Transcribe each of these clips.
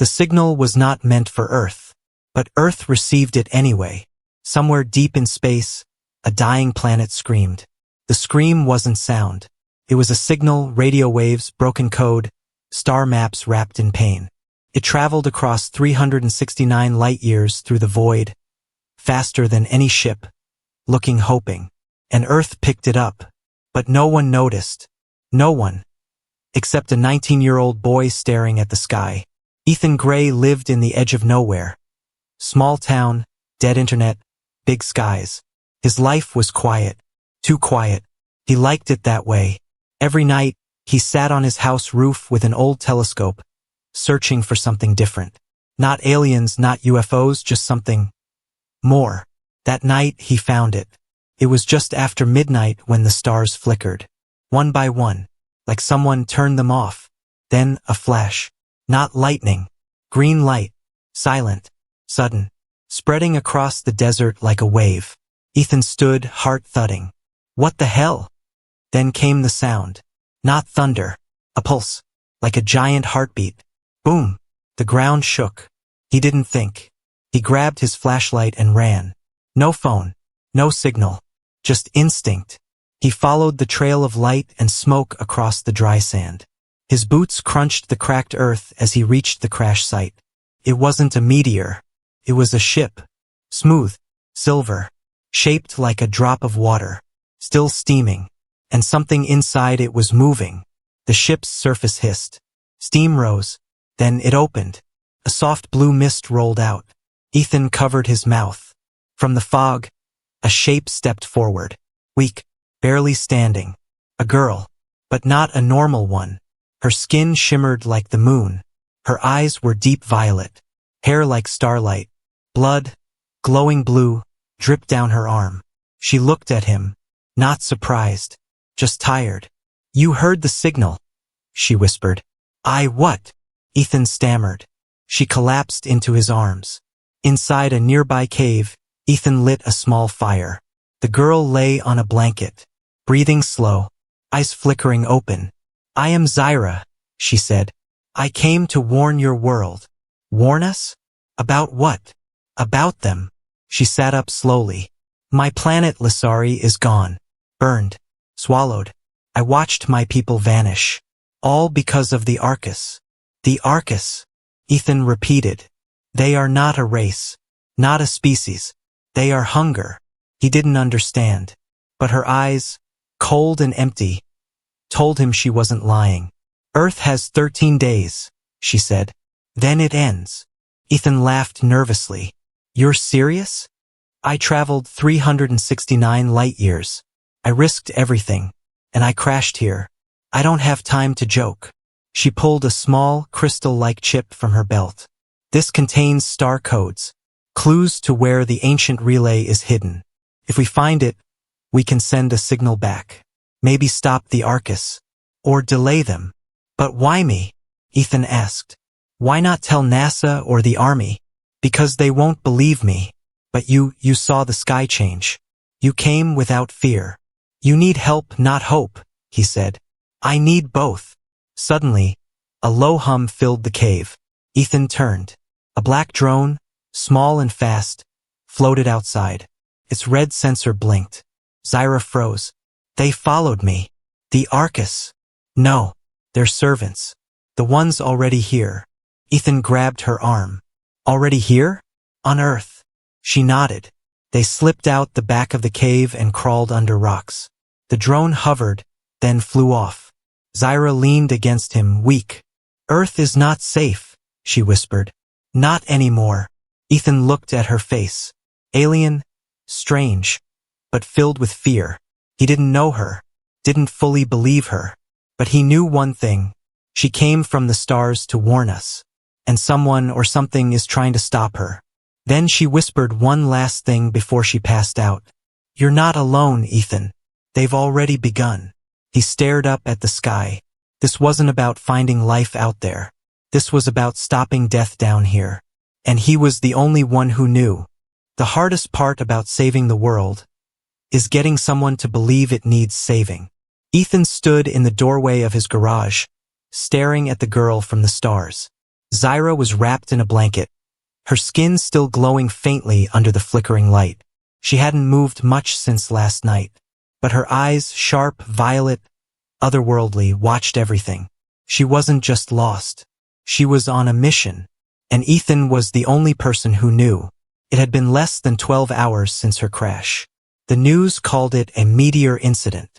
The signal was not meant for Earth, but Earth received it anyway. Somewhere deep in space, a dying planet screamed. The scream wasn't sound. It was a signal, radio waves, broken code, star maps wrapped in pain. It traveled across 369 light-years through the void, faster than any ship, looking hoping. And Earth picked it up. But no one noticed. No one. Except a 19-year-old boy staring at the sky. Ethan Gray lived in the edge of nowhere. Small town, dead internet, big skies. His life was quiet. Too quiet. He liked it that way. Every night, he sat on his house roof with an old telescope, searching for something different. Not aliens, not UFOs, just something more. That night, he found it. It was just after midnight when the stars flickered. One by one, like someone turned them off. Then, a flash. Not lightning. Green light. Silent. Sudden. Spreading across the desert like a wave. Ethan stood, heart thudding. What the hell? Then came the sound. Not thunder. A pulse. Like a giant heartbeat. Boom. The ground shook. He didn't think. He grabbed his flashlight and ran. No phone. No signal. Just instinct. He followed the trail of light and smoke across the dry sand. His boots crunched the cracked earth as he reached the crash site. It wasn't a meteor. It was a ship. Smooth. Silver. Shaped like a drop of water. Still steaming. And something inside it was moving. The ship's surface hissed. Steam rose. Then it opened. A soft blue mist rolled out. Ethan covered his mouth. From the fog, a shape stepped forward. Weak. Barely standing. A girl. But not a normal one. Her skin shimmered like the moon. Her eyes were deep violet. Hair like starlight. Blood, glowing blue, dripped down her arm. She looked at him. Not surprised. Just tired. You heard the signal, she whispered. What? Ethan stammered. She collapsed into his arms. Inside a nearby cave, Ethan lit a small fire. The girl lay on a blanket, breathing slow, eyes flickering open. I am Zyra, she said. I came to warn your world. Warn us? About what? About them. She sat up slowly. My planet Lissari is gone. Burned. Swallowed. I watched my people vanish. All because of the Arkoss. The Arkoss, Ethan repeated. They are not a race. Not a species. They are hunger. He didn't understand. But her eyes, cold and empty, told him she wasn't lying. Earth has 13 days, she said. Then it ends. Ethan laughed nervously. You're serious? I traveled 369 light-years. I risked everything. And I crashed here. I don't have time to joke. She pulled a small, crystal-like chip from her belt. This contains star codes, clues to where the ancient relay is hidden. If we find it, we can send a signal back. Maybe stop the Arkoss. Or delay them. But why me? Ethan asked. Why not tell NASA or the Army? Because they won't believe me. But you saw the sky change. You came without fear. You need help, not hope, he said. I need both. Suddenly, a low hum filled the cave. Ethan turned. A black drone, small and fast, floated outside. Its red sensor blinked. Zyra froze. They followed me. The Arkoss. No, they're servants. The ones already here. Ethan grabbed her arm. Already here? On Earth. She nodded. They slipped out the back of the cave and crawled under rocks. The drone hovered, then flew off. Zyra leaned against him, weak. Earth is not safe, she whispered. Not anymore. Ethan looked at her face. Alien, strange, but filled with fear. He didn't know her, didn't fully believe her. But he knew one thing. She came from the stars to warn us. And someone or something is trying to stop her. Then she whispered one last thing before she passed out. You're not alone, Ethan. They've already begun. He stared up at the sky. This wasn't about finding life out there. This was about stopping death down here. And he was the only one who knew. The hardest part about saving the world is getting someone to believe it needs saving. Ethan stood in the doorway of his garage, staring at the girl from the stars. Zyra was wrapped in a blanket, her skin still glowing faintly under the flickering light. She hadn't moved much since last night, but her eyes, sharp, violet, otherworldly, watched everything. She wasn't just lost. She was on a mission, and Ethan was the only person who knew. It had been less than 12 hours since her crash. The news called it a meteor incident.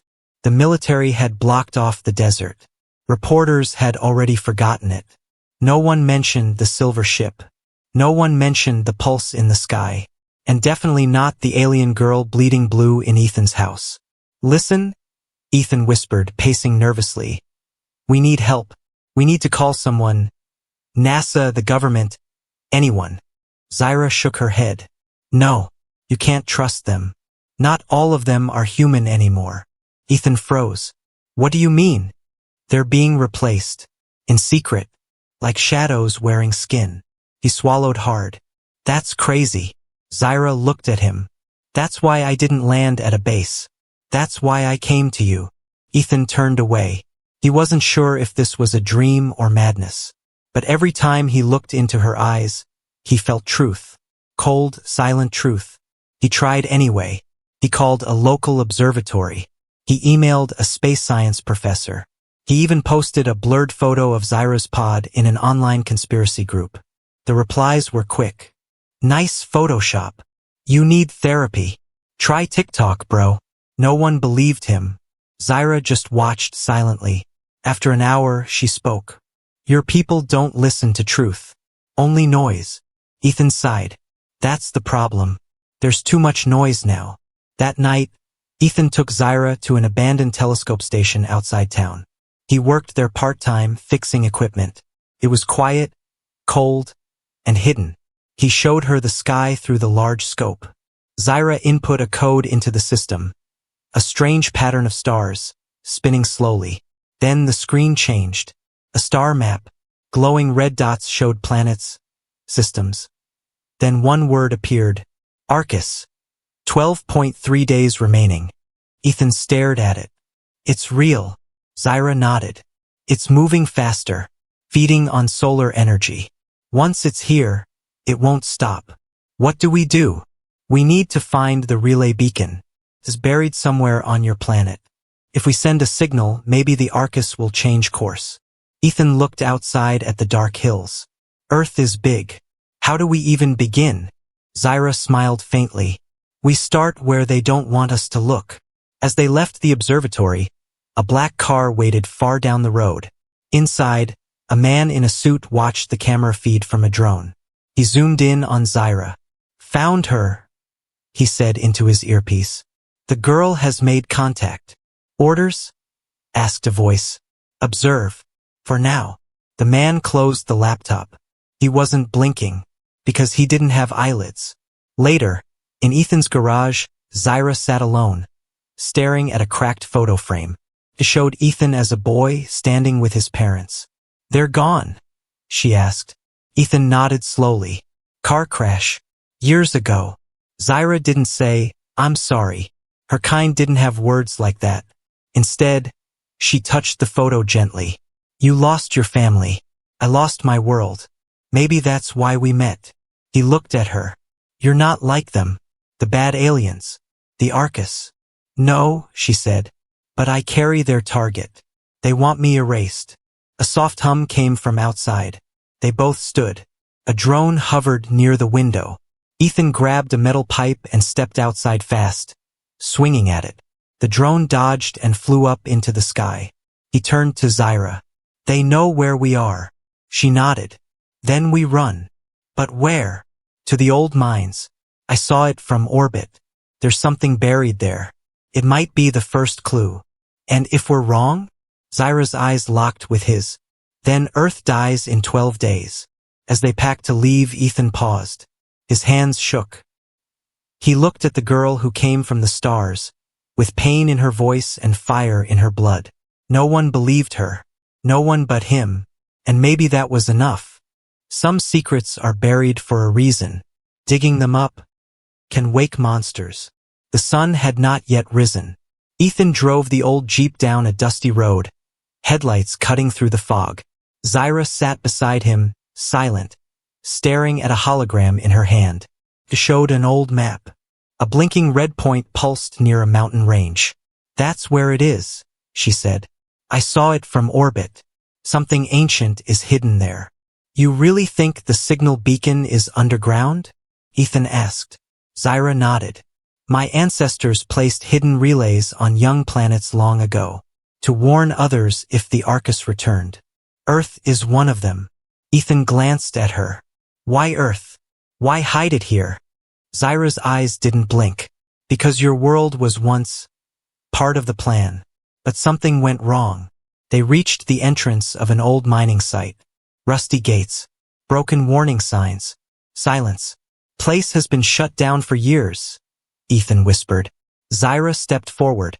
The military had blocked off the desert. Reporters had already forgotten it. No one mentioned the silver ship. No one mentioned the pulse in the sky. And definitely not the alien girl bleeding blue in Ethan's house. "Listen," Ethan whispered, pacing nervously. "We need help. We need to call someone. NASA, the government, anyone." Zyra shook her head. "No, you can't trust them. Not all of them are human anymore." Ethan froze. "What do you mean?" "They're being replaced. In secret. Like shadows wearing skin." He swallowed hard. "That's crazy." Zyra looked at him. "That's why I didn't land at a base. That's why I came to you." Ethan turned away. He wasn't sure if this was a dream or madness. But every time he looked into her eyes, he felt truth. Cold, silent truth. He tried anyway. He called a local observatory. He emailed a space science professor. He even posted a blurred photo of Zyra's pod in an online conspiracy group. The replies were quick. "Nice Photoshop. You need therapy. Try TikTok, bro." No one believed him. Zyra just watched silently. After an hour, she spoke. "Your people don't listen to truth. Only noise." Ethan sighed. "That's the problem. There's too much noise now." That night, Ethan took Zyra to an abandoned telescope station outside town. He worked there part-time, fixing equipment. It was quiet, cold, and hidden. He showed her the sky through the large scope. Zyra input a code into the system. A strange pattern of stars, spinning slowly. Then the screen changed. A star map. Glowing red dots showed planets, systems. Then one word appeared. Arkoss. 12.3 days remaining. Ethan stared at it. "It's real." Zyra nodded. "It's moving faster, feeding on solar energy. Once it's here, it won't stop." "What do we do?" "We need to find the relay beacon. It's buried somewhere on your planet. If we send a signal, maybe the Arkoss will change course." Ethan looked outside at the dark hills. "Earth is big. How do we even begin?" Zyra smiled faintly. "We start where they don't want us to look." As they left the observatory, a black car waited far down the road. Inside, a man in a suit watched the camera feed from a drone. He zoomed in on Zyra. "Found her," he said into his earpiece. "The girl has made contact." "Orders?" asked a voice. "Observe. For now." The man closed the laptop. He wasn't blinking, because he didn't have eyelids. Later, in Ethan's garage, Zyra sat alone, staring at a cracked photo frame. It showed Ethan as a boy standing with his parents. "They're gone?" she asked. Ethan nodded slowly. "Car crash. Years ago." Zyra didn't say, "I'm sorry." Her kind didn't have words like that. Instead, she touched the photo gently. "You lost your family. I lost my world. Maybe that's why we met." He looked at her. "You're not like them. The bad aliens. The Arkoss." "No," she said. "But I carry their target. They want me erased." A soft hum came from outside. They both stood. A drone hovered near the window. Ethan grabbed a metal pipe and stepped outside fast, swinging at it. The drone dodged and flew up into the sky. He turned to Zyra. "They know where we are." She nodded. "Then we run." "But where?" "To the old mines. I saw it from orbit. There's something buried there. It might be the first clue." "And if we're wrong?" Zyra's eyes locked with his. "Then Earth dies in 12 days. As they packed to leave, Ethan paused. His hands shook. He looked at the girl who came from the stars, with pain in her voice and fire in her blood. No one believed her. No one but him. And maybe that was enough. Some secrets are buried for a reason. Digging them up can wake monsters. The sun had not yet risen. Ethan drove the old Jeep down a dusty road, headlights cutting through the fog. Zyra sat beside him, silent, staring at a hologram in her hand. It showed an old map. A blinking red point pulsed near a mountain range. "That's where it is," she said. "I saw it from orbit. Something ancient is hidden there." "You really think the signal beacon is underground?" Ethan asked. Zyra nodded. "My ancestors placed hidden relays on young planets long ago, to warn others if the Arkoss returned. Earth is one of them." Ethan glanced at her. "Why Earth? Why hide it here?" Zyra's eyes didn't blink. "Because your world was once part of the plan. But something went wrong." They reached the entrance of an old mining site. Rusty gates, broken warning signs, silence. "Place has been shut down for years," Ethan whispered. Zyra stepped forward,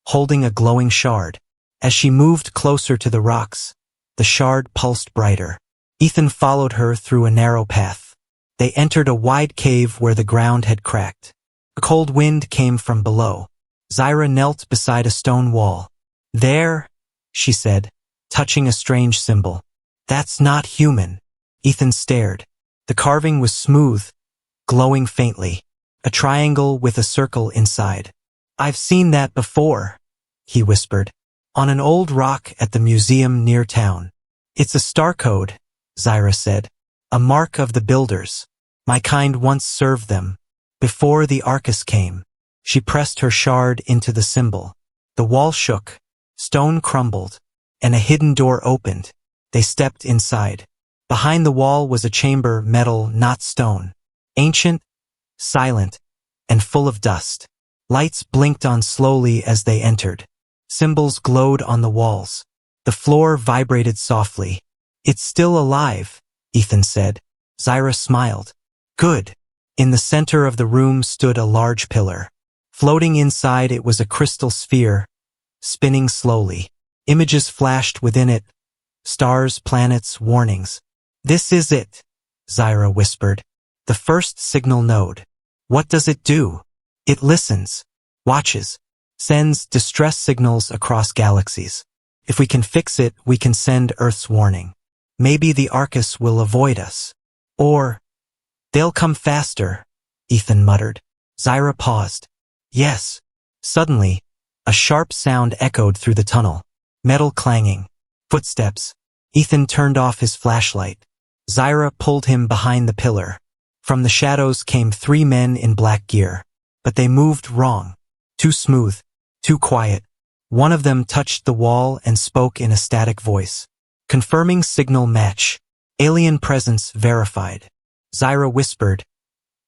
holding a glowing shard. As she moved closer to the rocks, the shard pulsed brighter. Ethan followed her through a narrow path. They entered a wide cave where the ground had cracked. A cold wind came from below. Zyra knelt beside a stone wall. "There," she said, touching a strange symbol. "That's not human." Ethan stared. The carving was smooth, glowing faintly. A triangle with a circle inside. "I've seen that before," he whispered. "On an old rock at the museum near town." "It's a star code," Zyra said. "A mark of the builders. My kind once served them. Before the Arkoss came." She pressed her shard into the symbol. The wall shook, stone crumbled, and a hidden door opened. They stepped inside. Behind the wall was a chamber, metal, not stone. Ancient, silent, and full of dust. Lights blinked on slowly as they entered. Symbols glowed on the walls. The floor vibrated softly. "It's still alive," Ethan said. Zyra smiled. "Good." In the center of the room stood a large pillar. Floating inside it was a crystal sphere, spinning slowly. Images flashed within it. Stars, planets, warnings. "This is it," Zyra whispered. "The first signal node." "What does it do?" "It listens, watches, sends distress signals across galaxies. If we can fix it, we can send Earth's warning. Maybe the Arkoss will avoid us. Or they'll come faster," Ethan muttered. Zyra paused. "Yes." Suddenly, a sharp sound echoed through the tunnel. Metal clanging. Footsteps. Ethan turned off his flashlight. Zyra pulled him behind the pillar. From the shadows came 3 men in black gear. But they moved wrong. Too smooth. Too quiet. One of them touched the wall and spoke in a static voice. "Confirming signal match. Alien presence verified." Zyra whispered,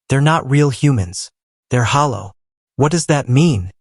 "They're not real humans. They're hollow." "What does that mean?"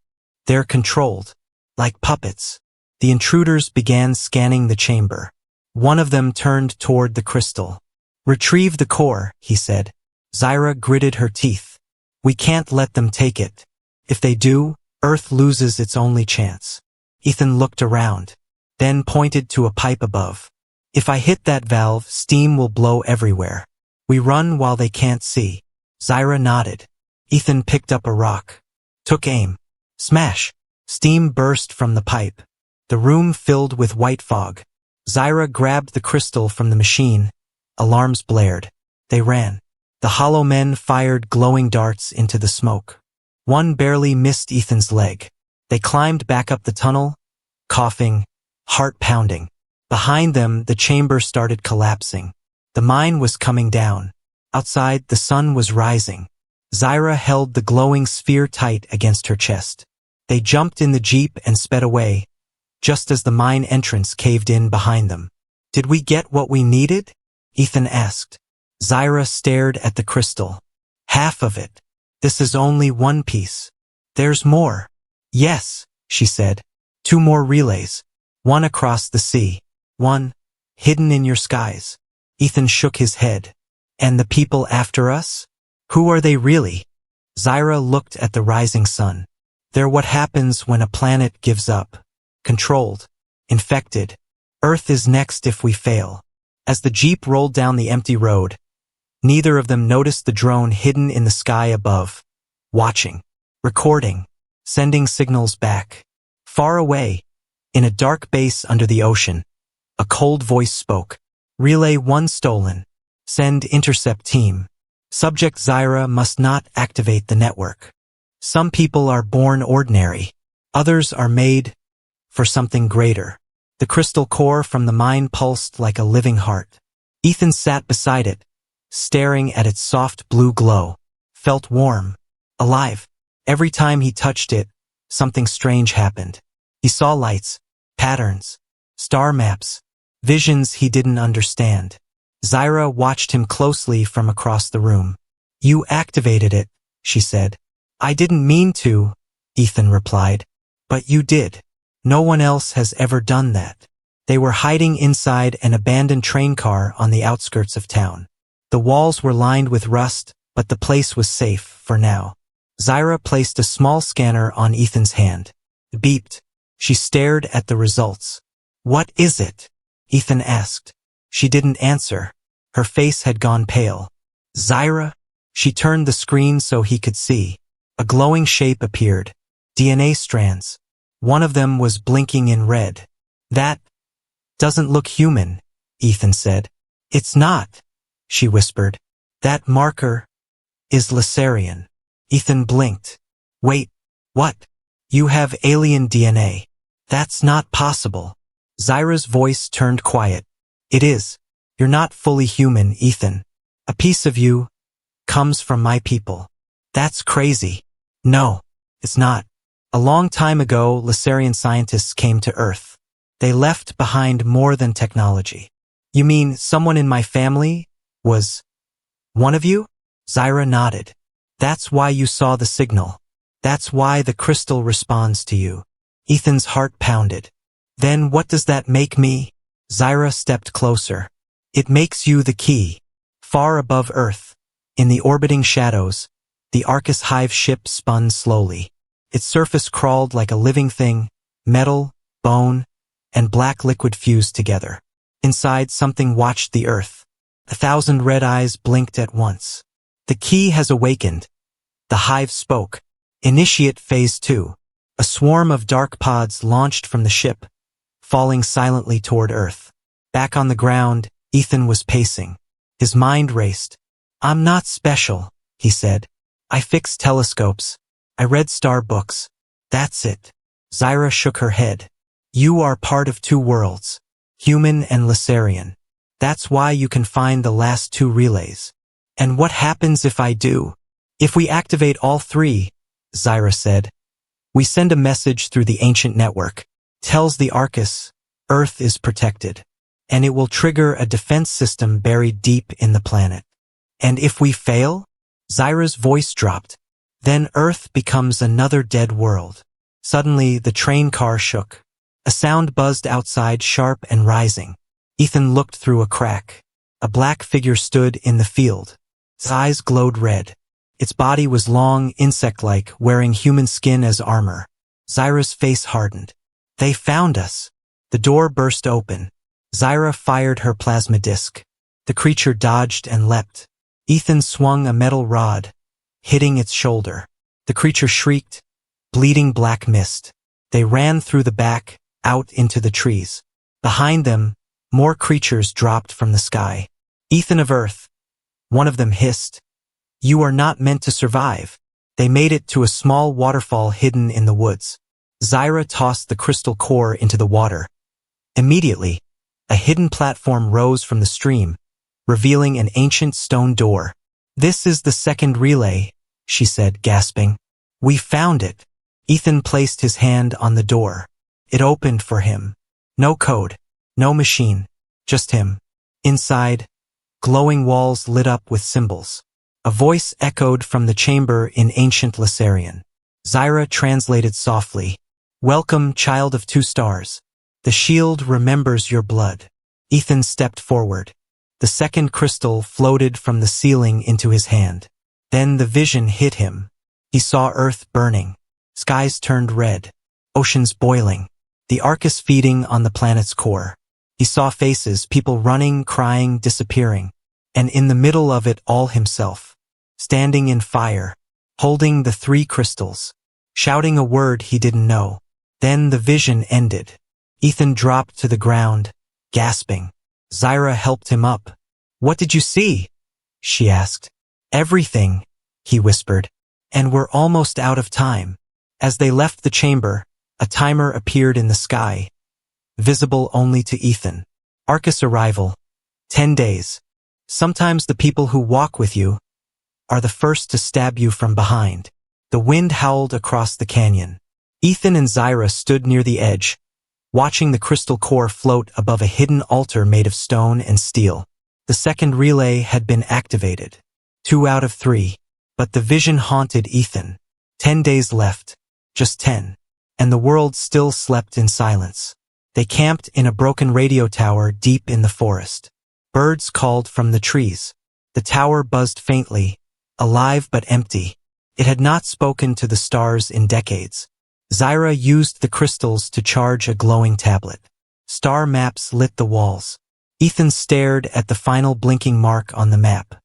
"They're controlled. Like puppets." The intruders began scanning the chamber. One of them turned toward the crystal. "Retrieve the core," he said. Zyra gritted her teeth. "We can't let them take it. If they do, Earth loses its only chance." Ethan looked around, then pointed to a pipe above. "If I hit that valve, steam will blow everywhere. We run while they can't see." Zyra nodded. Ethan picked up a rock. Took aim. Smash! Steam burst from the pipe. The room filled with white fog. Zyra grabbed the crystal from the machine. Alarms blared. They ran. The hollow men fired glowing darts into the smoke. One barely missed Ethan's leg. They climbed back up the tunnel, coughing, heart pounding. Behind them, the chamber started collapsing. The mine was coming down. Outside, the sun was rising. Zyra held the glowing sphere tight against her chest. They jumped in the jeep and sped away, just as the mine entrance caved in behind them. "Did we get what we needed?" Ethan asked. Zyra stared at the crystal. "Half of it. This is only one piece. There's more." "Yes," she said. 2 more relays. One across the sea. One hidden in your skies." Ethan shook his head. "And the people after us? Who are they really?" Zyra looked at the rising sun. "They're what happens when a planet gives up. Controlled. Infected. Earth is next if we fail." As the jeep rolled down the empty road, neither of them noticed the drone hidden in the sky above. Watching. Recording. Sending signals back. Far away, in a dark base under the ocean, a cold voice spoke. "Relay 1 stolen. Send intercept team. Subject Zyra must not activate the network. Some people are born ordinary. Others are made for something greater. The crystal core from the mine pulsed like a living heart. Ethan sat beside it, staring at its soft blue glow. Felt warm, alive. Every time he touched it, something strange happened. He saw lights, patterns, star maps, visions he didn't understand. Zyra watched him closely from across the room. You activated it, she said. I didn't mean to, Ethan replied. But you did. No one else has ever done that. They were hiding inside an abandoned train car on the outskirts of town. The walls were lined with rust, but the place was safe for now. Zyra placed a small scanner on Ethan's hand. It beeped. She stared at the results. What is it? Ethan asked. She didn't answer. Her face had gone pale. Zyra? She turned the screen so he could see. A glowing shape appeared. DNA strands. One of them was blinking in red. That doesn't look human, Ethan said. It's not, she whispered. That marker is Lacerian. Ethan blinked. Wait, what? You have alien DNA. That's not possible. Zyra's voice turned quiet. It is. You're not fully human, Ethan. A piece of you comes from my people. That's crazy. No, it's not. A long time ago, Lacerian scientists came to Earth. They left behind more than technology. You mean someone in my family was one of you? Zyra nodded. That's why you saw the signal. That's why the crystal responds to you. Ethan's heart pounded. Then what does that make me? Zyra stepped closer. It makes you the key. Far above Earth, in the orbiting shadows, the Arkoss hive ship spun slowly. Its surface crawled like a living thing, metal, bone, and black liquid fused together. Inside, something watched the Earth. 1,000 red eyes blinked at once. The key has awakened. The hive spoke. Initiate Phase 2. A swarm of dark pods launched from the ship, falling silently toward Earth. Back on the ground, Ethan was pacing. His mind raced. I'm not special, he said. I fix telescopes. I read star books. That's it. Zyra shook her head. You are part of two worlds, human and Lacerian. That's why you can find the last two relays. And what happens if I do? If we activate all three, Zyra said. We send a message through the ancient network. Tells the Arkoss, Earth is protected. And it will trigger a defense system buried deep in the planet. And if we fail? Zyra's voice dropped. Then Earth becomes another dead world. Suddenly, the train car shook. A sound buzzed outside, sharp and rising. Ethan looked through a crack. A black figure stood in the field. Its eyes glowed red. Its body was long, insect-like, wearing human skin as armor. Zyra's face hardened. They found us. The door burst open. Zyra fired her plasma disc. The creature dodged and leapt. Ethan swung a metal rod, hitting its shoulder. The creature shrieked, bleeding black mist. They ran through the back, out into the trees. Behind them, more creatures dropped from the sky. Ethan of Earth. One of them hissed. You are not meant to survive. They made it to a small waterfall hidden in the woods. Zyra tossed the crystal core into the water. Immediately, a hidden platform rose from the stream, revealing an ancient stone door. This is the second relay, she said, gasping. We found it. Ethan placed his hand on the door. It opened for him. No code, no machine, just him. Inside, glowing walls lit up with symbols. A voice echoed from the chamber in ancient Lacerian. Zyra translated softly. Welcome, child of two stars. The shield remembers your blood. Ethan stepped forward. The second crystal floated from the ceiling into his hand. Then the vision hit him. He saw Earth burning. Skies turned red. Oceans boiling. The Arkoss feeding on the planet's core. He saw faces, people running, crying, disappearing. And in the middle of it all himself. Standing in fire. Holding the three crystals. Shouting a word he didn't know. Then the vision ended. Ethan dropped to the ground, gasping. Zyra helped him up. What did you see? She asked. Everything, he whispered. And we're almost out of time. As they left the chamber, a timer appeared in the sky, visible only to Ethan. Arkoss arrival. 10 days. Sometimes the people who walk with you are the first to stab you from behind. The wind howled across the canyon. Ethan and Zyra stood near the edge, watching the crystal core float above a hidden altar made of stone and steel. The second relay had been activated. 2 out of 3. But the vision haunted Ethan. 10 days left. Just 10. And the world still slept in silence. They camped in a broken radio tower deep in the forest. Birds called from the trees. The tower buzzed faintly, alive but empty. It had not spoken to the stars in decades. Zyra used the crystals to charge a glowing tablet. Star maps lit the walls. Ethan stared at the final blinking mark on the map.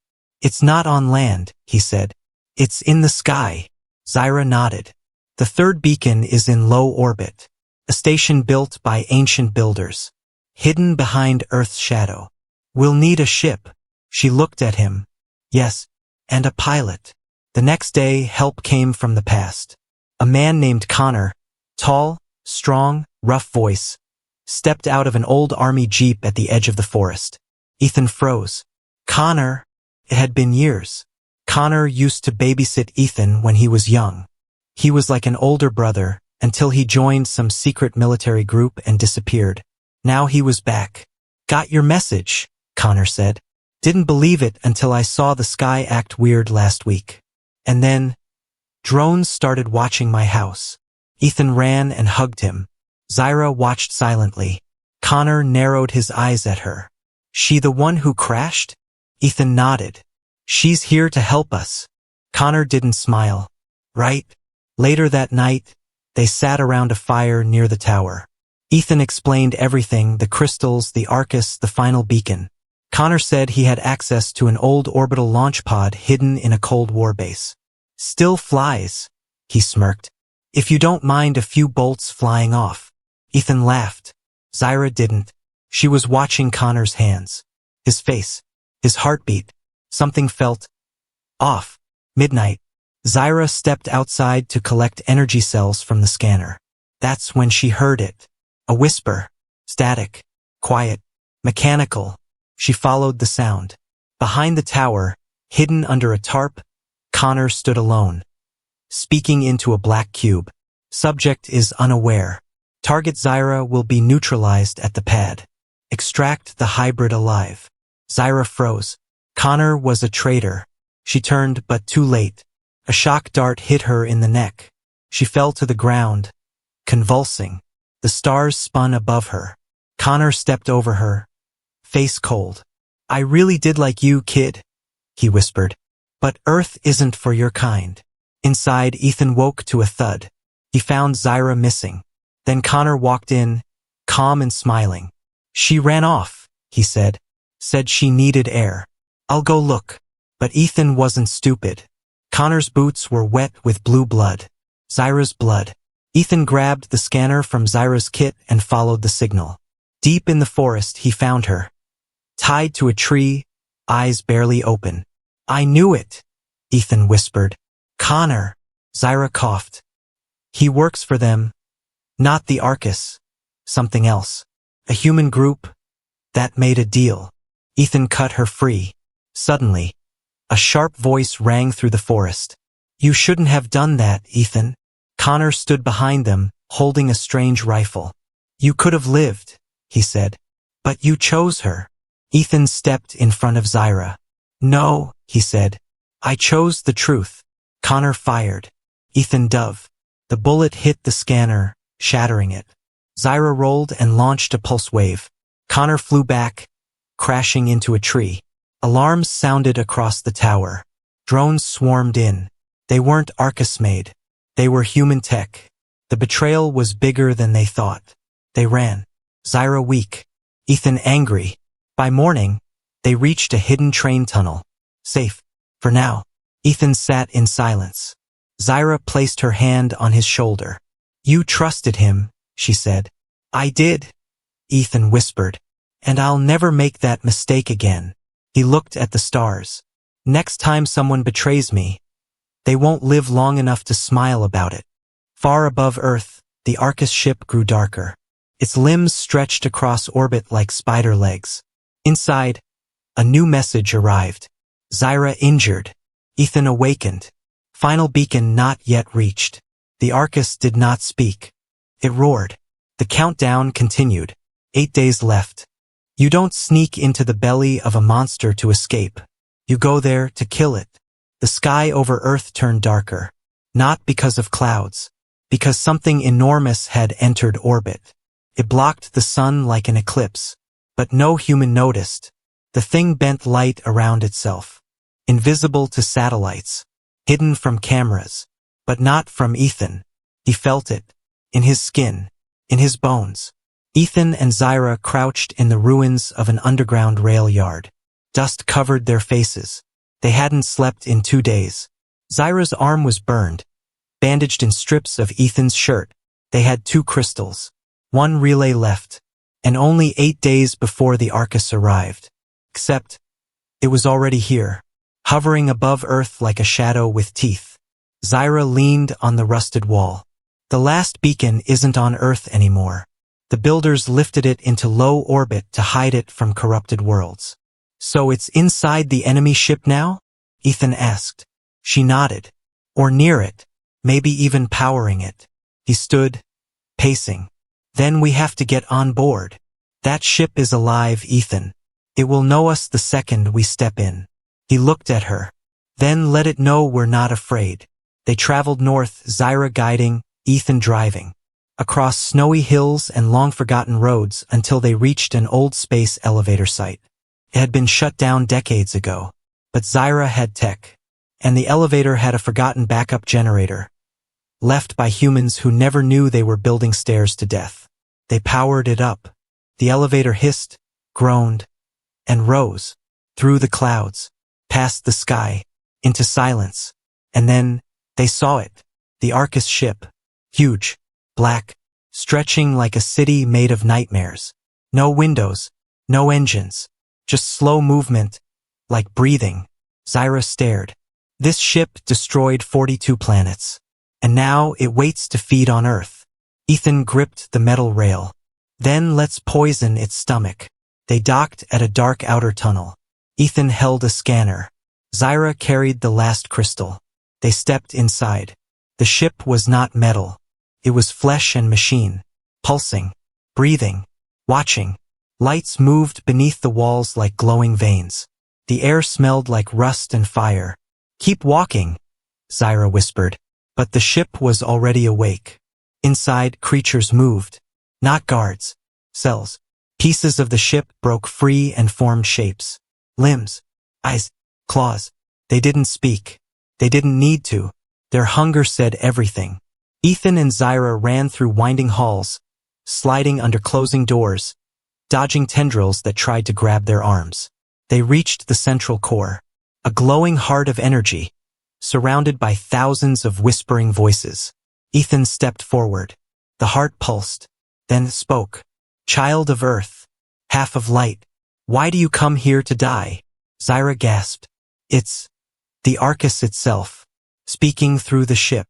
It's not on land, he said. It's in the sky. Zyra nodded. The third beacon is in low orbit. A station built by ancient builders, hidden behind Earth's shadow. We'll need a ship. She looked at him. Yes, and a pilot. The next day, help came from the past. A man named Connor, tall, strong, rough voice, stepped out of an old army jeep at the edge of the forest. Ethan froze. Connor? It had been years. Connor used to babysit Ethan when he was young. He was like an older brother, until he joined some secret military group and disappeared. Now he was back. Got your message, Connor said. Didn't believe it until I saw the sky act weird last week. And then, drones started watching my house. Ethan ran and hugged him. Zyra watched silently. Connor narrowed his eyes at her. She the one who crashed? Ethan nodded. She's here to help us. Connor didn't smile. Right? Later that night, they sat around a fire near the tower. Ethan explained everything, the crystals, the Arkoss, the final beacon. Connor said he had access to an old orbital launch pod hidden in a Cold War base. Still flies, he smirked. If you don't mind a few bolts flying off. Ethan laughed. Zyra didn't. She was watching Connor's hands. His face. His heartbeat. Something felt off. Midnight. Zyra stepped outside to collect energy cells from the scanner. That's when she heard it. A whisper. Static. Quiet. Mechanical. She followed the sound. Behind the tower, hidden under a tarp, Connor stood alone, speaking into a black cube. Subject is unaware. Target Zyra will be neutralized at the pad. Extract the hybrid alive. Zyra froze. Connor was a traitor. She turned, but too late. A shock dart hit her in the neck. She fell to the ground, convulsing. The stars spun above her. Connor stepped over her, face cold. I really did like you, kid, he whispered. But Earth isn't for your kind. Inside, Ethan woke to a thud. He found Zyra missing. Then Connor walked in, calm and smiling. She ran off, he said. Said she needed air. I'll go look. But Ethan wasn't stupid. Connor's boots were wet with blue blood. Zyra's blood. Ethan grabbed the scanner from Zyra's kit and followed the signal. Deep in the forest, he found her. Tied to a tree, eyes barely open. I knew it, Ethan whispered. Connor, Zyra coughed. He works for them. Not the Arkoss. Something else. A human group. That made a deal. Ethan cut her free. Suddenly, a sharp voice rang through the forest. You shouldn't have done that, Ethan. Connor stood behind them, holding a strange rifle. You could have lived, he said. But you chose her. Ethan stepped in front of Zyra. No, he said. I chose the truth. Connor fired. Ethan dove. The bullet hit the scanner, shattering it. Zyra rolled and launched a pulse wave. Connor flew back, crashing into a tree. Alarms sounded across the tower. Drones swarmed in. They weren't Arkoss made. They were human tech. The betrayal was bigger than they thought. They ran. Zyra weak. Ethan angry. By morning, they reached a hidden train tunnel. Safe. For now. Ethan sat in silence. Zyra placed her hand on his shoulder. You trusted him, she said. I did, Ethan whispered. And I'll never make that mistake again. He looked at the stars. Next time someone betrays me, they won't live long enough to smile about it. Far above Earth, the Arkoss ship grew darker. Its limbs stretched across orbit like spider legs. Inside, a new message arrived. Zyra injured. Ethan awakened. Final beacon not yet reached. The Arkoss did not speak. It roared. The countdown continued. 8 days left. You don't sneak into the belly of a monster to escape. You go there to kill it. The sky over Earth turned darker. Not because of clouds. Because something enormous had entered orbit. It blocked the sun like an eclipse. But no human noticed. The thing bent light around itself. Invisible to satellites. Hidden from cameras. But not from Ethan. He felt it. In his skin. In his bones. Ethan and Zyra crouched in the ruins of an underground rail yard. Dust covered their faces. They hadn't slept in 2 days. Zyra's arm was burned. Bandaged in strips of Ethan's shirt. They had 2 crystals. 1 relay left. And only 8 days before the Arkoss arrived. Except, it was already here. Hovering above Earth like a shadow with teeth. Zyra leaned on the rusted wall. The last beacon isn't on Earth anymore. The builders lifted it into low orbit to hide it from corrupted worlds. So it's inside the enemy ship now? Ethan asked. She nodded. Or near it. Maybe even powering it. He stood, pacing. Then we have to get on board. That ship is alive, Ethan. It will know us the second we step in. He looked at her. Then let it know we're not afraid. They traveled north, Zyra guiding, Ethan driving. Across snowy hills and long-forgotten roads until they reached an old space elevator site. It had been shut down decades ago. But Zyra had tech. And the elevator had a forgotten backup generator. Left by humans who never knew they were building stairs to death. They powered it up. The elevator hissed, groaned, and rose. Through the clouds. Past the sky. Into silence. And then, they saw it. The Arkoss ship. Huge. Black. Stretching like a city made of nightmares. No windows. No engines. Just slow movement. Like breathing. Zyra stared. This ship destroyed 42 planets. And now it waits to feed on Earth. Ethan gripped the metal rail. Then let's poison its stomach. They docked at a dark outer tunnel. Ethan held a scanner. Zyra carried the last crystal. They stepped inside. The ship was not metal. It was flesh and machine. Pulsing. Breathing. Watching. Lights moved beneath the walls like glowing veins. The air smelled like rust and fire. Keep walking, Zyra whispered. But the ship was already awake. Inside, creatures moved. Not guards. Cells. Pieces of the ship broke free and formed shapes. Limbs. Eyes. Claws. They didn't speak. They didn't need to. Their hunger said everything. Ethan and Zyra ran through winding halls, sliding under closing doors, dodging tendrils that tried to grab their arms. They reached the central core, a glowing heart of energy, surrounded by thousands of whispering voices. Ethan stepped forward. The heart pulsed, then spoke. Child of Earth, half of light, why do you come here to die? Zyra gasped. It's the Arkoss itself, speaking through the ship.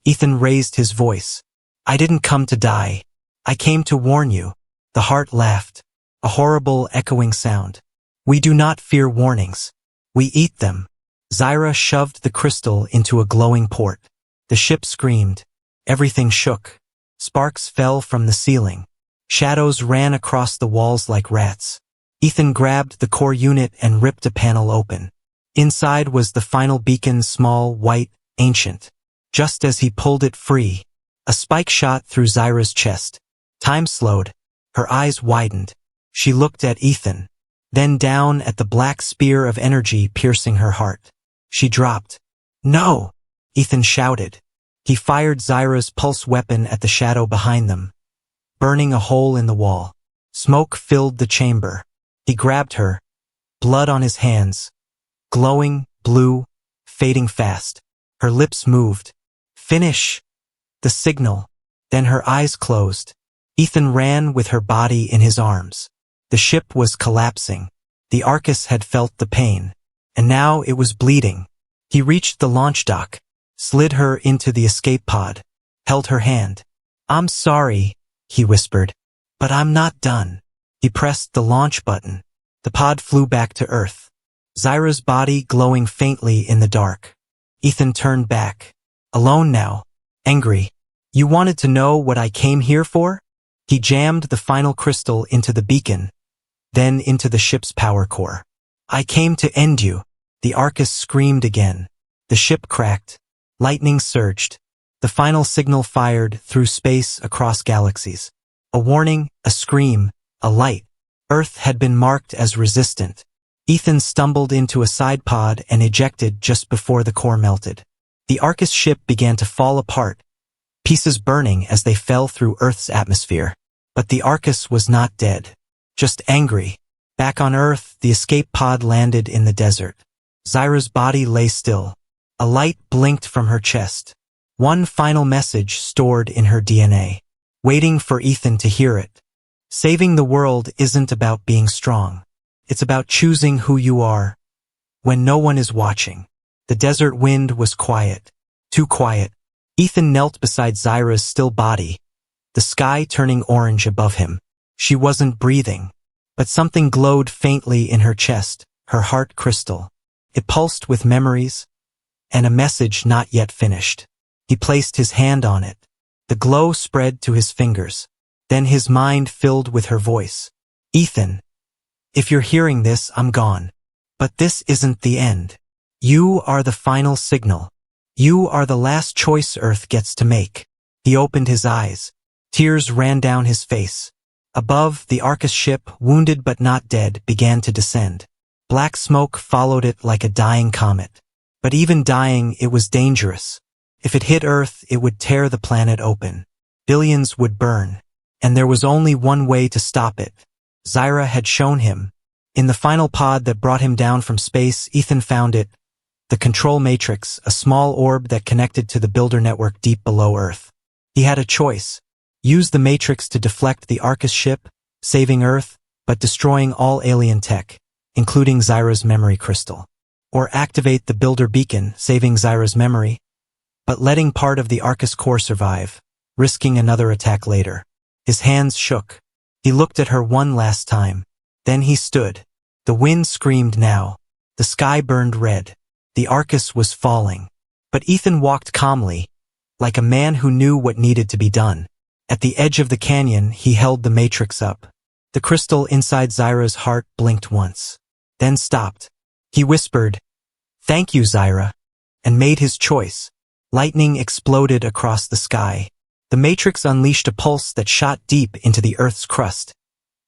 Ethan raised his voice. I didn't come to die. I came to warn you. The heart laughed, a horrible echoing sound. We do not fear warnings. We eat them. Zyra shoved the crystal into a glowing port. The ship screamed. Everything shook. Sparks fell from the ceiling. Shadows ran across the walls like rats. Ethan grabbed the core unit and ripped a panel open. Inside was the final beacon, small, white, ancient. Just as he pulled it free, a spike shot through Zyra's chest. Time slowed. Her eyes widened. She looked at Ethan, then down at the black spear of energy piercing her heart. She dropped. No! Ethan shouted. He fired Zyra's pulse weapon at the shadow behind them, burning a hole in the wall. Smoke filled the chamber. He grabbed her, blood on his hands, glowing, blue, fading fast. Her lips moved. Finish! The signal. Then her eyes closed. Ethan ran with her body in his arms. The ship was collapsing. The Arkoss had felt the pain, and now it was bleeding. He reached the launch dock, slid her into the escape pod, held her hand. "I'm sorry," he whispered, "but I'm not done." He pressed the launch button. The pod flew back to Earth, Zyra's body glowing faintly in the dark. Ethan turned back, alone now, angry. "You wanted to know what I came here for?" He jammed the final crystal into the beacon, then into the ship's power core. "I came to end you." The Arkoss screamed again. The ship cracked. Lightning surged. The final signal fired through space across galaxies. A warning, a scream, a light. Earth had been marked as resistant. Ethan stumbled into a side pod and ejected just before the core melted. The Arkoss ship began to fall apart, pieces burning as they fell through Earth's atmosphere. But the Arkoss was not dead, just angry. Back on Earth, the escape pod landed in the desert. Zyra's body lay still. A light blinked from her chest. One final message stored in her DNA, waiting for Ethan to hear it. Saving the world isn't about being strong. It's about choosing who you are when no one is watching. The desert wind was quiet, too quiet. Ethan knelt beside Zyra's still body, the sky turning orange above him. She wasn't breathing, but something glowed faintly in her chest, her heart crystal. It pulsed with memories and a message not yet finished. He placed his hand on it. The glow spread to his fingers. Then his mind filled with her voice. "Ethan, if you're hearing this, I'm gone. But this isn't the end. You are the final signal. You are the last choice Earth gets to make." He opened his eyes. Tears ran down his face. Above, the Arkoss ship, wounded but not dead, began to descend. Black smoke followed it like a dying comet. But even dying, it was dangerous. If it hit Earth, it would tear the planet open. Billions would burn. And there was only one way to stop it. Zyra had shown him. In the final pod that brought him down from space, Ethan found it. The control matrix, a small orb that connected to the builder network deep below Earth. He had a choice. Use the matrix to deflect the Arkoss ship, saving Earth, but destroying all alien tech, including Zyra's memory crystal. Or activate the builder beacon, saving Zyra's memory, but letting part of the Arkoss core survive, risking another attack later. His hands shook. He looked at her one last time. Then he stood. The wind screamed now. The sky burned red. The Arkoss was falling. But Ethan walked calmly, like a man who knew what needed to be done. At the edge of the canyon, he held the matrix up. The crystal inside Zyra's heart blinked once, then stopped. He whispered, "Thank you, Zyra," and made his choice. Lightning exploded across the sky. The matrix unleashed a pulse that shot deep into the Earth's crust,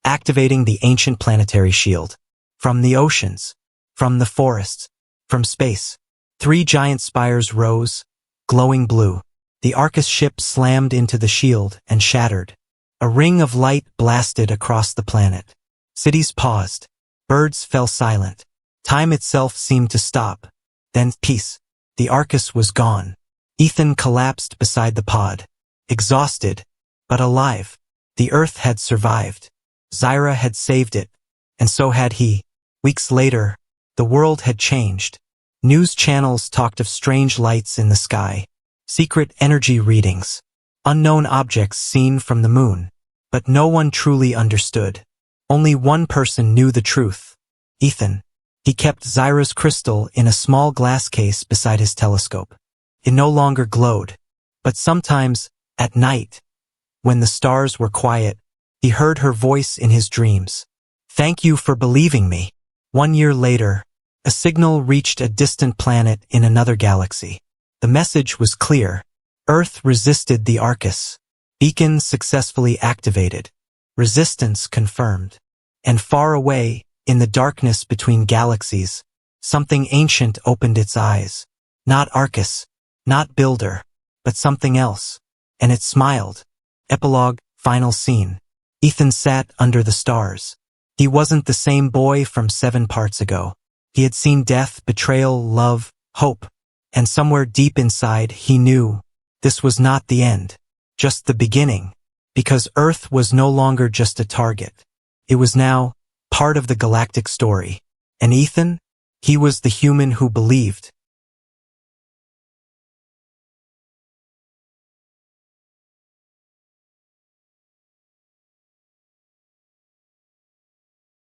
activating the ancient planetary shield. From the oceans, from the forests, from space, 3 giant spires rose, glowing blue. The Arkoss ship slammed into the shield and shattered. A ring of light blasted across the planet. Cities paused. Birds fell silent. Time itself seemed to stop. Then peace. The Arkoss was gone. Ethan collapsed beside the pod, exhausted, but alive. The Earth had survived. Zyra had saved it, and so had he. Weeks later, the world had changed. News channels talked of strange lights in the sky, secret energy readings, unknown objects seen from the moon. But no one truly understood. Only one person knew the truth. Ethan. He kept Zyra's crystal in a small glass case beside his telescope. It no longer glowed. But sometimes, at night, when the stars were quiet, he heard her voice in his dreams. "Thank you for believing me." 1 year later, a signal reached a distant planet in another galaxy. The message was clear. Earth resisted the Arkoss. Beacon successfully activated. Resistance confirmed. And far away, in the darkness between galaxies, something ancient opened its eyes. Not Arkoss, not Builder, but something else. And it smiled. Epilogue, final scene. Ethan sat under the stars. He wasn't the same boy from 7 parts ago. He had seen death, betrayal, love, hope. And somewhere deep inside, he knew this was not the end, just the beginning. Because Earth was no longer just a target. It was now part of the galactic story. And Ethan? He was the human who believed.